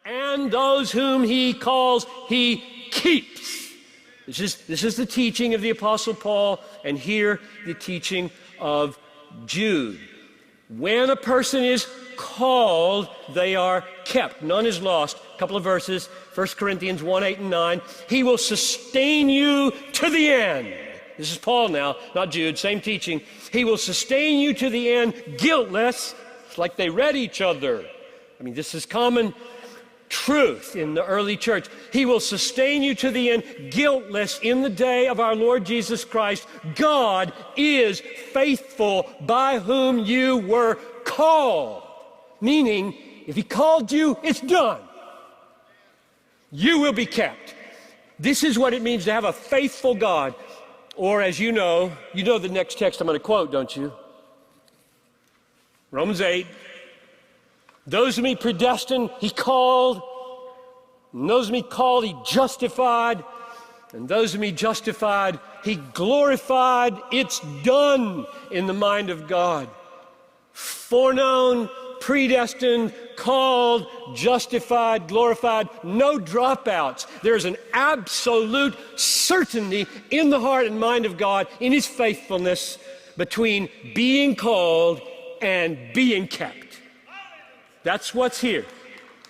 and those whom he calls, he keeps. This is the teaching of the Apostle Paul, and here the teaching of Jude. When a person is called, they are kept. None is lost. A couple of verses, 1 Corinthians 1, 8 and 9. He will sustain you to the end. This is Paul now, not Jude, same teaching. He will sustain you to the end, guiltless. It's like they read each other. I mean, this is common truth in the early church. He will sustain you to the end, guiltless in the day of our Lord Jesus Christ. God is faithful, by whom you were called. Meaning, if he called you, it's done. You will be kept. This is what it means to have a faithful God. Or as you know the next text I'm going to quote, don't you? Romans 8. Those whom he predestined, he called. And those whom he called, he justified. And those whom he justified, he glorified. It's done in the mind of God. Foreknown, predestined, called, justified, glorified, no dropouts. There's an absolute certainty in the heart and mind of God, in his faithfulness, between being called and being kept. That's what's here.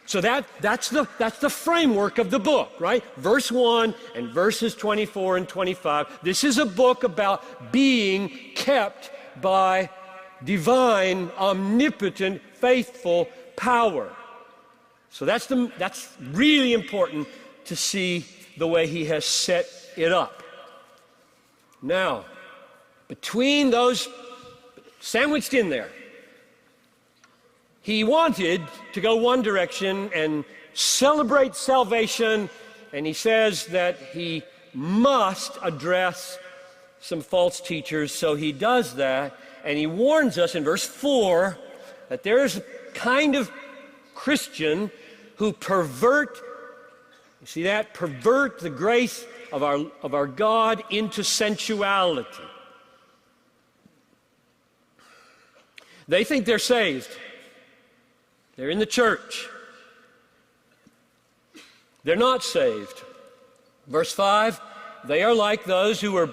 So that's the framework of the book, right? Verse 1 and verses 24 and 25. This is a book about being kept by divine, omnipotent, faithful power. So that's really important to see the way he has set it up. Now, between those, sandwiched in there, he wanted to go one direction and celebrate salvation, and he says that he must address some false teachers, so he does that. And he warns us in verse 4 that there's a kind of Christian who pervert the grace of our God into sensuality. They think they're saved. They're in the church. They're not saved. Verse 5, they are like those who were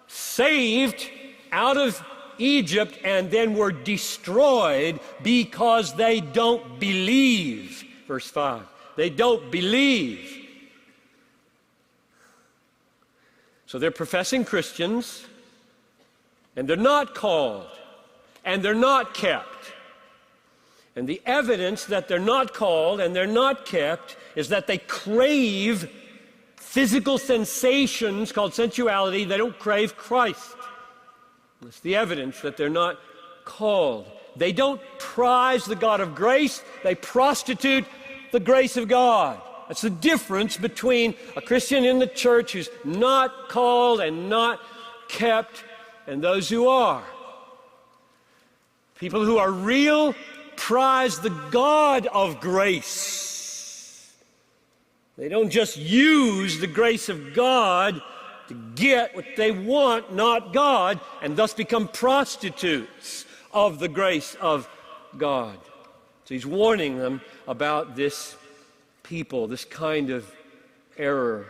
saved out of Egypt and then were destroyed because they don't believe. Verse 5. They don't believe. So they're professing Christians, and they're not called, and they're not kept. And the evidence that they're not called and they're not kept is that they crave physical sensations called sensuality. They don't crave Christ. It's the evidence that they're not called. They don't prize the God of grace. They prostitute the grace of God. That's the difference between a Christian in the church who's not called and not kept and those who are. People who are real prize the God of grace. They don't just use the grace of God to get what they want, not God, and thus become prostitutes of the grace of God. So he's warning them about this people, this kind of error.